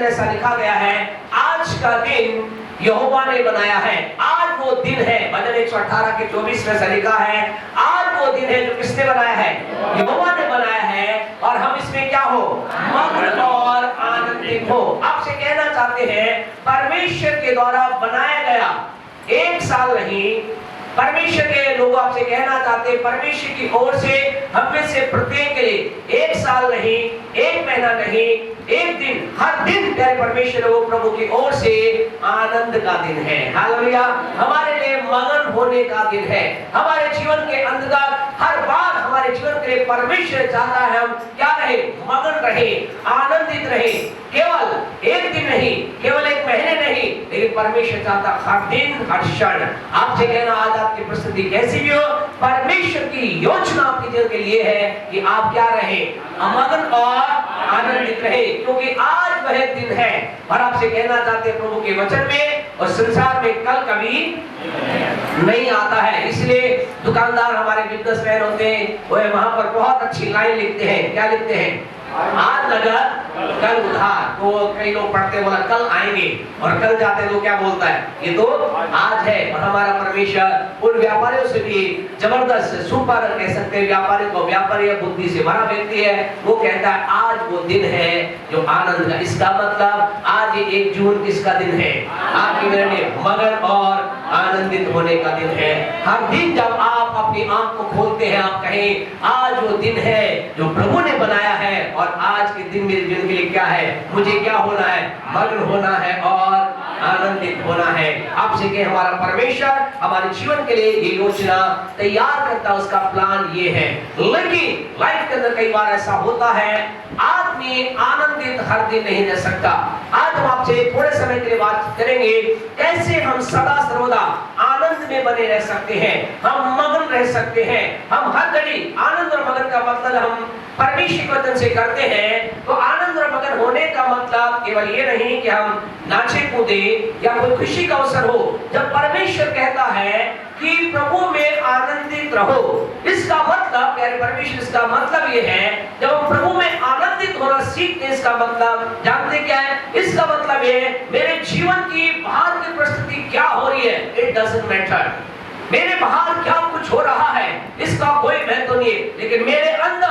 वचन ऐसा लिखा गया है, आज का दिन यहोवा ने बनाया है। आज वो दिन है, भजन 118 के 24 में ऐसा लिखा है, आज वो दिन है जो किसने बनाया है? यहोवा ने बनाया है, और हम इसमें क्या हो? मग्न और आनंदित हो। आपसे कहना चाहते हैं, परमेश्वर के द्वारा बनाया गया एक साल नहीं, परमेश्वर के लोग आपसे कहना चाहते हैं, परमेश्वर की ओर से हम में से प्रत्येक के लिए एक साल नहीं, एक महीना नहीं, एक दिन, हर दिन प्यारे परमेश्वर वो प्रभु की ओर से आनंद का दिन है। हालेलुया। हमारे लिए मगन होने का दिन है। हमारे जीवन के अंदर हर बार हमारे जीवन के लिए परमेश्वर चाहता है हम क्या रहे? मगन रहे, आनंदित रहे। केवल एक दिन नहीं, केवल एक महीने नहीं, लेकिन परमेश्वर चाहता हर दिन, हर क्षण। आपसे कहना, आज आपकी परिस्थिति कैसी भी हो, परमेश्वर की योजना आपके जीवन के लिए है कि आप क्या रहे? मगन और आनंदित रहे, क्योंकि आज वह दिन है। और आपसे कहना चाहते हैं, प्रभु के वचन में और संसार में कल कभी नहीं आता है। इसलिए दुकानदार हमारे बिजनेसमैन होते हैं, वो वहां पर बहुत अच्छी लाइन लिखते हैं। क्या लिखते हैं? आज नगद कल उधार। तो कई लोग पढ़ते, बोला कल आएंगे, और कल जाते तो क्या बोलता है? ये तो आज है। और हमारा परमेश्वर उन व्यापारियों से भी जबरदस्त सुपर कह सकते हैं, व्यापारी को व्यापारी बुद्धि से भरा व्यक्ति है, वो कहता है आज वो दिन है जो आनंद का। इसका मतलब आज 1 जून किसका दिन है? आपके मेरे लिए मगन और आनंदित होने का दिन है। हर दिन जब आप अपनी आंख को खोलते हैं, आप कहें आज वो दिन है जो प्रभु ने बनाया है, और आज के दिन मेरे जीवन के लिए क्या है? मुझे क्या होना है? मग्न होना है और आनंदित होना है। आपसे कहें, हमारा परमेश्वर हमारे जीवन के लिए ये योजना तैयार करता, उसका प्लान ये है। लेकिन लाइफ के अंदर कई बार ऐसा होता है, आदमी आनंदित हर दिन नहीं रह सकता। आज हम आपसे थोड़े समय के लिए बात करेंगे, कैसे हम सदा सर्वदा आनंद में बने रह सकते हैं, हम मगन रह सकते हैं। हम हर घड़ी आनंद और मगन का मतलब हम परमेश्वर के वचन से करते हैं। तो आनंद और मगन होने का मतलब केवल ये नहीं कि हम नाचे कूदे या कोई खुशी का अवसर हो। जब परमेश्वर कहता है कि प्रभु में आनंदित रहो, इसका मतलब प्यारे परमेश्वर, इसका मतलब ये है, जब हम प्रभु में आनंदित होना सीखते हैं, इसका मतलब जानते क्या है? इसका मतलब ये है, मेरे जीवन की बाहर की परिस्थिति क्या हो रही है, इट डजंट मैटर। मेरे बाहर क्या कुछ हो रहा है, इसका कोई महत्व नहीं है, लेकिन मेरे अंदर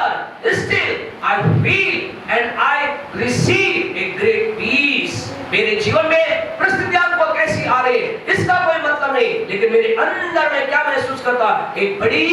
still I feel and I receive a great peace. मेरे जीवन में परिस्थितियां को कैसी आ रही है, इसका कोई मतलब नहीं, लेकिन मेरे अंदर में क्या महसूस करता? एक बड़ी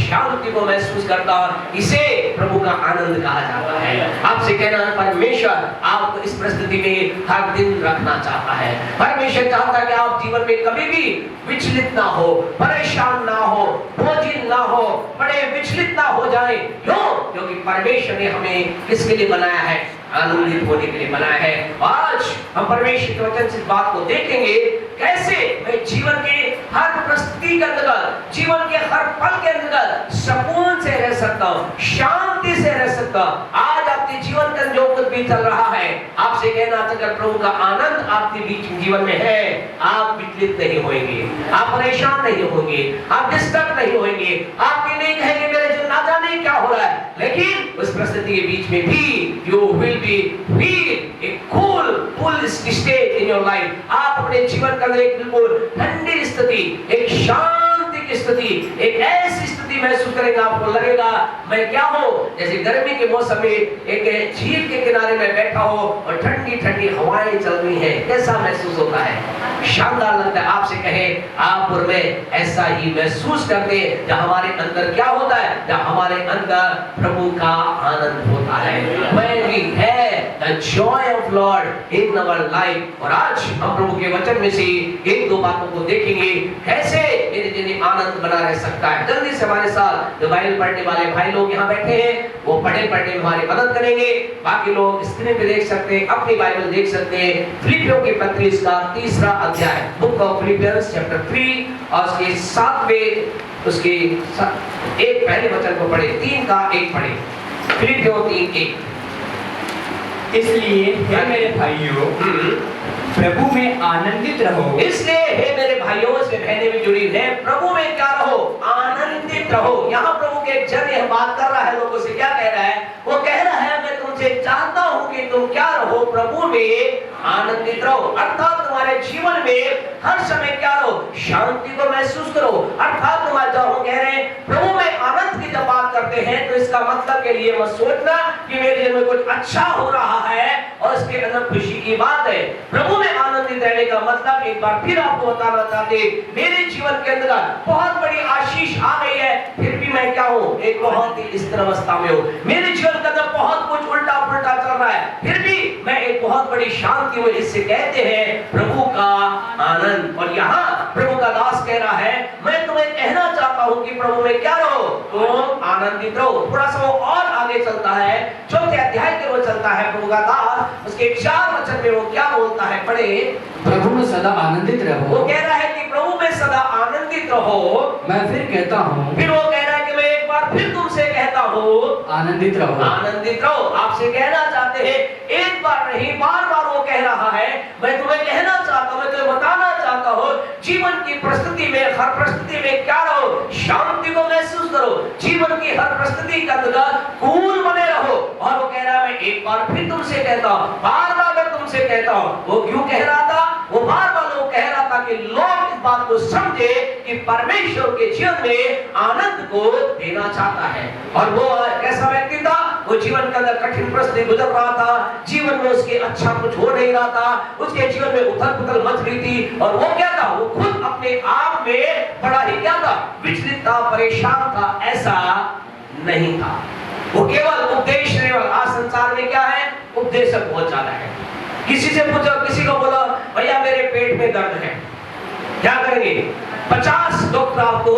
शांति को महसूस करता। इसे प्रभु का आनंद कहा जाता है। आपसे कहना, परमेश्वर आपको इस परिस्थिति में हर दिन रखना चाहता है। परमेश्वर चाहता है कि आप जीवन में कभी भी विचलित ना हो, परेशान ना हो, बोझिल ना हो, बड़े विचलित ना हो जाए। क्यों? क्योंकि परमेश्वर ने हमें किसके लिए बनाया है? आनंदित होने के लिए बनाया है। आज हम परमेश्वर के वचन से इस बात को देखेंगे, कैसे मैं जीवन के हर परिस्थिति के अंदर, जीवन के हर पल के अंदर सुकून से रह सकता हूँ, शांति से रह सकता हूँ। आज आपके जीवन का जो कुछ भी चल रहा है, आपसे कहना, अगर प्रभु का आनंद आपके बीच जीवन में है, आप विचलित नहीं होंगे, आप परेशान नहीं होंगे, आप डिस्टर्ब नहीं होंगे, आप ये नहीं कहेंगे मेरे जीवन ना जाने क्या हो रहा है। लेकिन उस परिस्थिति के बीच में भी you will be feel a cool state in your life. आप अपने जीवन का एक बिल्कुल ठंडी स्थिति, एक शांति की स्थिति, एक ऐसी स्थिति महसूस करेंगे, आपको लगेगा मैं क्या हूँ, जैसे गर्मी के मौसम में एक झील के किनारे में बैठा हो और ठंडी ठंडी हवाएं चल रही हैं। कैसा महसूस होता है? शानदार लगता है। आपसे कहे, आप और मैं ऐसा ही महसूस करते हैं जब हमारे अंदर क्या होता है? जब हमारे अंदर प्रभु का आनंद होता है। When we have the joy of Lord in our life। और आज हम प्रभु के वचन में से एक दो बातों को देखेंगे, कैसे मेरे जीवन आनंद बना रह सकता है। जल्दी से हमारे साथ जो बाइबल पढ़ने वाले भाई लोग यहाँ बैठे हैं, वो पढ़ने में हमारी मदद करेंगे। बाकी लोग स्क्रीन पे देख सकते हैं, अपनी बाइबल देख सकते हैं। फिलिपियों की पत्री इसका 3रा अध्याय, बुक ऑफ फिलिपियंस चैप्टर 3 और उसके 7वें उसके एक पहले वचन को पढ़े, 3 का 1 पढ़े। फिलिपियों 3:1। इसलिए हे मेरे भाइयों, प्रभु में आनंदित रहो। इसलिए हे मेरे भाइयों, से बहनें भी जुड़ी है, प्रभु में क्या रहो? आनंदित रहो। यहाँ प्रभु के एक जन यह बात कर रहा है, लोगों से क्या कह रहा है? वो कह रहा है, मैं तुमसे चाहता हूँ कि तुम क्या रहो? प्रभु में आनंदित रहो, अर्थात तुम्हारे जीवन में हर समय क्या रहो, शांति को महसूस करो। अर्थात तुम्हारे जब हम कह रहे हैं प्रभु में आनंद की जब बात करते हैं तो इसका मतलब के लिए मत सोचना कि मेरे जीवन में कुछ अच्छा हो रहा है और इसके अंदर खुशी की बात है। प्रभु में आनंदित रहने का मतलब एक बार फिर आपको बताना चाहते, मेरे जीवन के अंदर बहुत बड़ी आशीष आ गई है, फिर भी मैं क्या हूँ, एक बहुत ही स्थिर अवस्था में हूँ। मेरे जीवन के अंदर बहुत कुछ उल्टा पुल्टा चल रहा है, फिर भी मैं एक बहुत बड़ी शांति में, इससे कहते हैं प्रभु का आनंद। और यहाँ प्रभु का दास कह रहा है मैं तुम्हें कहना चाहता हूँ कि प्रभु में क्या रहो, तुम आनंदित रहो। थोड़ा सा वो और आगे चलता है, चौथे अध्याय के वो चलता है प्रभु का दास, उसके 4 वचन में वो क्या बोलता है, पढ़े। प्रभु में सदा आनंदित रहो। वो कह रहा है कि प्रभु में सदा आनंदित रहो। मैं फिर कहता हूँ, फिर वो कह रहा है कि मैं एक बार फिर तुमसे कहता हूँ आनंदित रहो। आनंदित रहो। आपसे कहना चाहते हैं, एक बार नहीं बार बार वो कह रहा है, मैं तुम्हें कहना चाहता हूँ, मैं तुम्हें बताना चाहता हूँ, जीवन की परिस्थिति में, हर परिस्थिति में क्या रहो, शांति को महसूस करो। जीवन की हर परिस्थिति का कूल बने रहो। और वो कह रहा है मैं एक बार फिर तुमसे कहता हूँ, बार बार मैं तुमसे कहता हूँ। वो क्यों कह रहा था, वो बार बार वो कह रहा था कि लोग इस बात को समझे कि परमेश्वर के जीवन में आनंद को देना चाहता है। और वो कैसा व्यक्ति था, वो जीवन के अंदर कठिन परिस्थिति गुजर रहा था, जीवन में उसके अच्छा कुछ हो नहीं रहा था, उसके जीवन में उथल पुथल मच रही थी। और वो क्या था, वो खुद अपने आप में बड़ा ही क्या था, विचलित था, परेशान था, ऐसा नहीं था। वो केवल उपदेश नहीं, आज संसार में क्या है, उपदेशक बहुत ज्यादा है। किसी से पूछो, किसी को बोलो भैया मेरे पेट में दर्द है, क्या करेंगे, 50 डॉक्टर आपको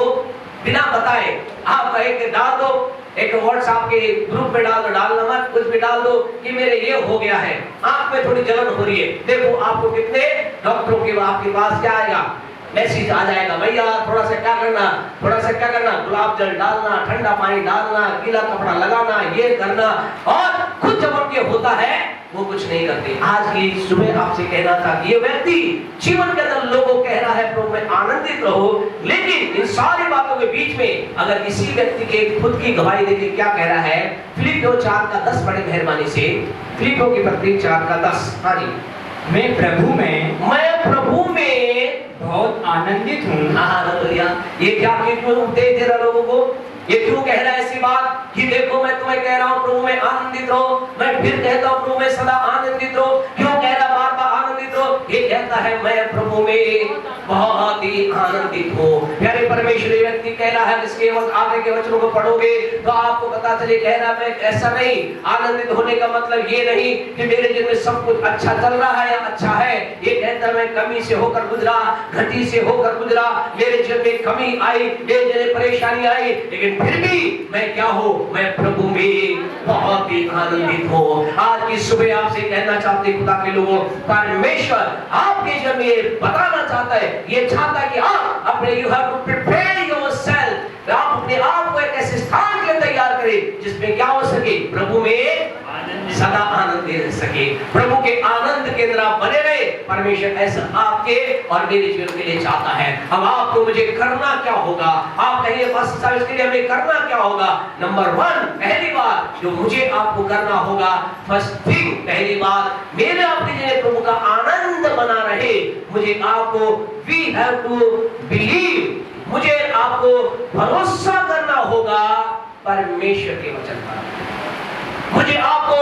बिना बताए आप एक डाल दो, एक व्हाट्सएप के ग्रुप में डाल दो, डालना मत, कुछ भी डाल दो कि मेरे ये हो गया है, आंख में थोड़ी जलन हो रही है। देखो आपको कितने डॉक्टरों के आपके पास क्या आएगा, मैसेज आ जाएगा, भैया थोड़ा सा क्या करना, थोड़ा सा क्या करना, गुलाब जल डालना, ठंडा पानी डालना, गीला कपड़ा लगाना, ये करना। और खुद जब उनके होता है वो कुछ नहीं करते। आज की सुबह आपसे कहना था कि ये व्यक्ति जीवन के अंदर लोगों को कह रहा है प्रभु में आनंदित रहो, लेकिन इन सारी बातों के बीच में अगर किसी व्यक्ति के खुद की गवाही देके क्या कह रहा है, फिलिप्पियों 4:10 बड़ी मेहरबानी से, फिलिप्पियों की पत्री 4:10। हाँ जी, मैं प्रभु में बहुत आनंदित हूँ। हालेलुया। ये क्या क्यों उपदेश दे रहा लोगों को, ये क्यों कह रहा है ऐसी बात कि देखो मैं तुम्हें कह रहा हूँ प्रभु में आनंदित रहो, मैं फिर कहता हूँ प्रभु में सदा आनंदित रहो। क्यों कह रहा बार बार आनंदित रहो, ये कहता है मैं प्रभु में बहुत ही आनंदित हूँ। प्यारे परमेश्वर व्यक्ति कह रहा है, जिसके आगे के वचनों को पढ़ोगे तो आपको पता चले, कह रहा मैं ऐसा नहीं, आनंदित होने का मतलब ये नहीं कि मेरे जीवन में सब कुछ अच्छा चल रहा है या अच्छा है। ये कहता मैं कमी से होकर गुजरा, घटी से होकर गुजरा, मेरे जीवन में कमी आई, मेरे जीवन में परेशानी आई, लेकिन फिर भी मैं क्या हूँ, मैं प्रभु में बहुत ही आनंदित हूँ। आज की सुबह आपसे कहना चाहते खुदा के लोगों, परमेश्वर आपके जीवन में बताना चाहता है, ये चाहता है कि आप अपने you have to prepare yourself, आप अपने आप को एक ऐसे स्थान के लिए तैयार करें जिसमें क्या हो सके, प्रभु में सदा आनंद रह सके, प्रभु के आनंद के अंदर आप बने रहे। परमेश्वर ऐसा आपके और मेरे जीवन के लिए चाहता है। अब आपको मुझे करना क्या होगा, आप कहिए बस इसके लिए हमें करना क्या होगा। नंबर 1, पहली बात जो मुझे आपको करना होगा, फर्स्ट थिंग, पहली बात, मेरे आपके लिए प्रभु का आनंद बना रहे, मुझे आपको वी हैव टू बिलीव, मुझे आपको भरोसा करना होगा परमेश्वर के वचन पर। मुझे आपको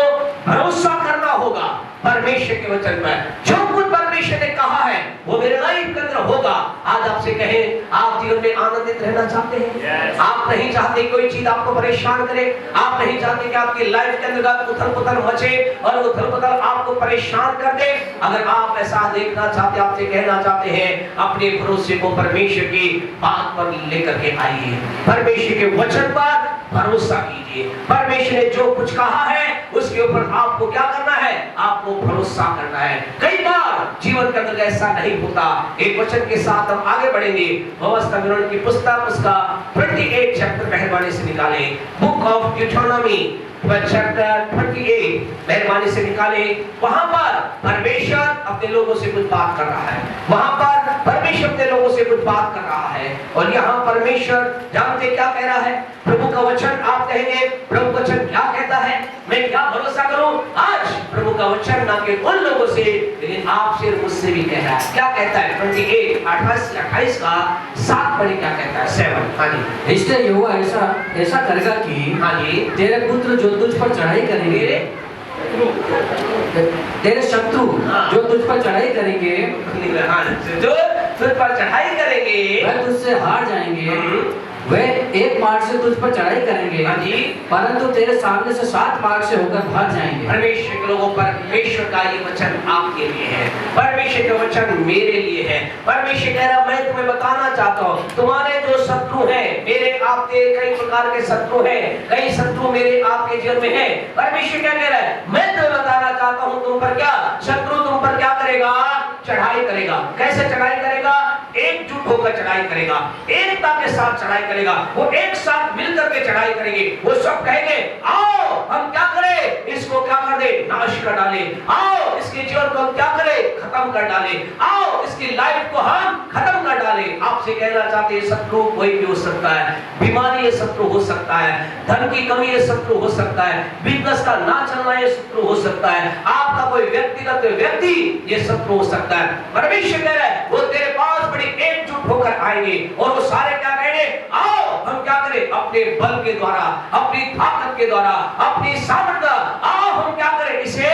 भरोसा करना होगा परमेश्वर के वचन पर। जो कुछ परमेश्वर ने कहा है वो मेरे लाइफ के अंदर होगा। आज आपसे कहें, आप जीवन में आनंदित रहना चाहते हैं? yes. आप नहीं चाहते कोई चीज आपको परेशान करे, आप नहीं चाहते कि आपकी लाइफ के अंदर उथल पुथल मचे और उथल पुथल आपको परेशान कर दे। अगर आप ऐसा देखना चाहते, आपसे कहना चाहते हैं, अपने भरोसे को परमेश्वर की बात पर लेकर के आइए, परमेश्वर के वचन पर भरोसा कीजिए। परमेश्वर ने जो कुछ कहा है उसके ऊपर आपको क्या करना है, आपको भरोसा करना है। कई बार जीवन के अंदर ऐसा नहीं होता। एक वचन के साथ हम आगे बढ़ेंगे। व्यवस्था विवरण की पुस्तक उसका 28 चैप्टर मेहरबानी से निकाले, बुक ऑफ ड्यूटेरोनॉमी चैप्टर 28 मेहरबानी से निकाले। वहां पर परमेश्वर अपने लोगों से कुछ बात कर रहा है, वहां पर परमेश्वर अपने लोगों से कुछ बात कर रहा है। और यहाँ परमेश्वर जानते क्या कह रहा है? प्रभु का वचन आप कहेंगे प्रभु का वचन क्या कहता है, मैं क्या भरोसा करूं? आज प्रभु का वचन ना कि उन लोगों से लेकिन आपसे और मुझसे भी कह रहा है। क्या कहता है? 28 का 7 पढ़े क्या कहता है? 7। हाँ जी। इसलिए यहोवा ऐसा ऐसा करेगा कि हाँ जी। तेरे पुत्र जो तुझ पर चढ़ाई करेंगे, तेरे शत्रु हाँ। जो तुझ पर चढ़ाई करेंगे, हाँ, जो तुझ पर चढ़ाई करेंगे वह तुझसे हार जाएंगे। वे एक मार्ग से तुझ पर चढ़ाई करेंगे, हाँ जी। परंतु तेरे सामने से 7 मार्ग से होकर भाग जाएंगे। परमेश्वर के लोगों, परमेश्वर का ये वचन आपके लिए है, परमेश्वर का वचन मेरे लिए है। परमेश्वर कह रहा मैं तुम्हें बताना चाहता हूँ, तुम्हारे जो शत्रु हैं, मेरे आपके कई प्रकार के शत्रु हैं, कई शत्रु मेरे आपके जीवन में है। परमेश्वर क्या कह रहा है? मैं तुम्हें बताना चाहता हूँ तुम पर क्या शत्रु तुम पर क्या करेगा? चढ़ाई करेगा। कैसे चढ़ाई करेगा? एकजुट होकर चढ़ाई करेगा, एकता के साथ चढ़ाई करेगा। वो एक साथ मिलकर के चढ़ाई करेंगे। वो सब कहेंगे आओ हम क्या करें, इसको क्या कर दे, नाश कर डाले। आओ इसके जीवन को हम क्या करें, खत्म कर डाले। आओ इसकी लाइफ को हम खत्म कर डाले। आपसे कहना चाहते हैं शत्रु कोई भी हो सकता है, बीमारी ये शत्रु हो सकता है, धन की कमी ये शत्रु हो सकता है, बिजनेस का ना चलना ये शत्रु हो सकता है, आपका कोई व्यक्तिगत व्यक्ति ये शत्रु हो सकता है। परमेश्वर कह रहा है वो तेरे पास बड़ी एकजुट होकर आएंगे और वो सारे क्या कहेंगे? आओ हम क्या करें, अपने बल के द्वारा, अपनी ताकत के द्वारा, अपनी सामर्थ्य, आओ हम क्या करें, इसे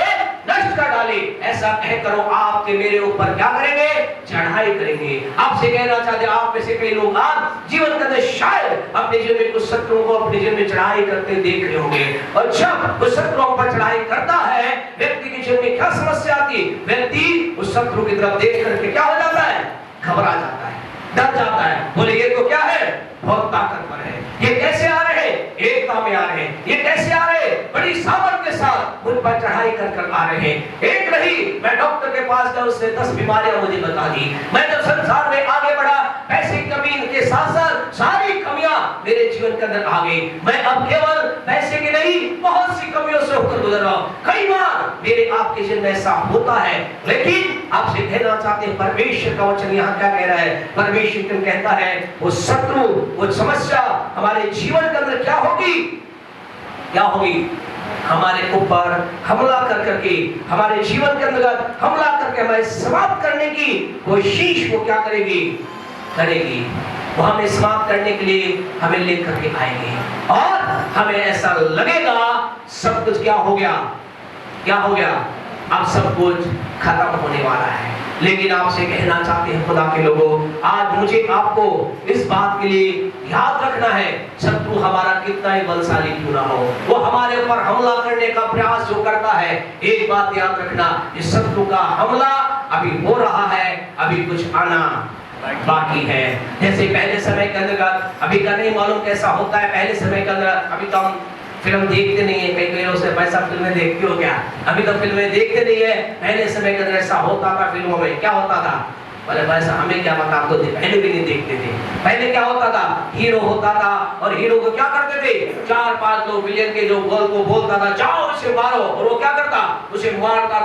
नष्ट कर डाले। ऐसा कह करो आपके मेरे ऊपर क्या करेंगे? चढ़ाई करेंगे। आपसे कहना चाहते आप में से कई लोग आप जीवन के अंदर शायद अपने जीवन में कुछ शत्रुओं को अपने जीवन में चढ़ाई करते देख रहे होंगे। और जब उस शत्रुओं पर चढ़ाई करता है, व्यक्ति के जीवन में क्या समस्या आती है? व्यक्ति उस शत्रु की तरफ देख करके क्या हो जाता है? घबरा जाता है, डर जाता है। बोले ये तो क्या है? बहुत ताकतवर है। ये कैसे आ रहे हैं? एकता में आ रहे हैं। ये कैसे आ रहे हैं? बड़ी सामर्थ के साथ मुझ पर चढ़ाई कर आ रहे हैं। एक नहीं, मैं डॉक्टर के पास गया, उसने 10 बीमारियां मुझे बता दी। मैं जब संसार में आगे बढ़ा, पैसे की कमी के साथ साथ सारी कमियां मेरे जीवन के अंदर आ गई। मैं अब केवल पैसे की नहीं, बहुत सी कमियों से होकर गुजर रहा हूं। कई बार मेरे आपके जीवन में ऐसा होता है, लेकिन आपसे कहना चाहते हैं परमेश्वर का वचन यहाँ क्या कह रहा है? परमेश्वर कहता है वो शत्रु, वो समस्या हमारे जीवन के अंदर क्या होगी? क्या होगी? हमारे ऊपर हमला कर करके, हमारे जीवन के अंदर हमला करके हमें समाप्त करने की कोशिश वो क्या करेगी? करेगी। वो हमें समाप्त करने के लिए हमें लेकर के आएंगे और हमें ऐसा लगेगा सब कुछ क्या हो गया? क्या हो गया? अब सब कुछ खत्म होने वाला है। लेकिन आपसे कहना चाहते हैं खुदा के लोगों, आज मुझे आपको इस बात के लिए याद रखना है, शत्रु हमारा कितना ही बलशाली क्यों ना हो, वो हमारे ऊपर हमला करने का प्रयास जो करता है, एक बात याद रखना, इस शत्रु का हमला अभी हो रहा है, अभी कुछ आना बाकी है। जैसे पहले समय के अंदर, अभी का नहीं मालूम कैसा होता है, पहले समय के अंदर अभी तो हम फिल्म देखते नहीं है, कई कई लोग पैसा फिल्में देखते हो क्या? अभी तो फिल्में देखते नहीं है। पहले समय के अंदर ऐसा होता था, फिल्मों में क्या होता था? बोले वैसा हमें क्या पता, तो पहले भी नहीं देखते थे। पहले क्या होता था? हीरो होता था और हीरो को क्या करते थे? 4-5 लोग विलेन के जो गोल को बोलता था जाओ उसे मारो, और वो क्या करता? उसे मारता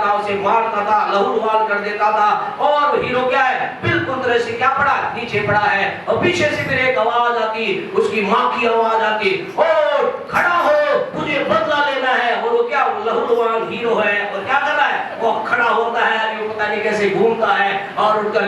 था, लहूलुहान कर देता था। और हीरो क्या है? बिल्कुल तरह से क्या पड़ा? नीचे पड़ा है। और पीछे से फिर एक आवाज आती, उसकी माँ की आवाज आती, और खड़ा हो तुझे बदला लेना है। और वो क्या लहूलुहान हीरो है और क्या कर रहा है? वो खड़ा होता है, पता नहीं कैसे घूमता है और उठकर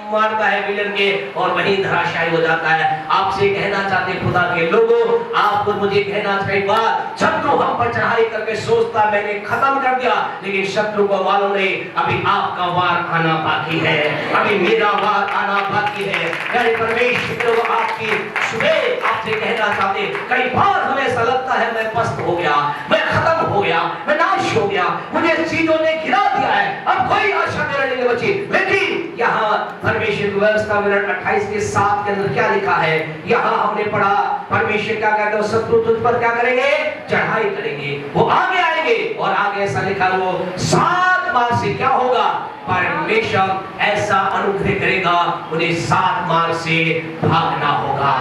मारता है विलन के और वहीं धराशायी हो जाता है। आपसे कहना चाहते खुदा के लोगों, आपको मुझे कहना चाहिए बात, शत्रु हम पर चढ़ाई करके सोचता मैंने खत्म कर दिया, लेकिन शत्रु को मालूम नहीं अभी आपका वार आना बाकी है, अभी मेरा वार आना बाकी है। यानी परमेश्वर आपकी सुबह आपसे कहना चाहते, कई बार हमें ऐसा लगता है मैं पस्त हो गया, मैं खत्म हो गया, मैं नाश हो गया, मुझे चीजों ने गिरा दिया है, अब कोई आशा मेरे लिए बची। लेकिन यहाँ परमेश्वर की व्यवस्था में 28 के 7 के अंदर क्या लिखा है? यहाँ हमने पढ़ा परमेश्वर क्या कहते हैं? शत्रु तुझ पर क्या करेंगे? चढ़ाई करेंगे। वो आगे आएंगे और आगे ऐसा लिखा वो 7 मार्ग से क्या होगा? परमेश्वर ऐसा अनुग्रह करेगा, उन्हें 7 मार्ग से भागना होगा।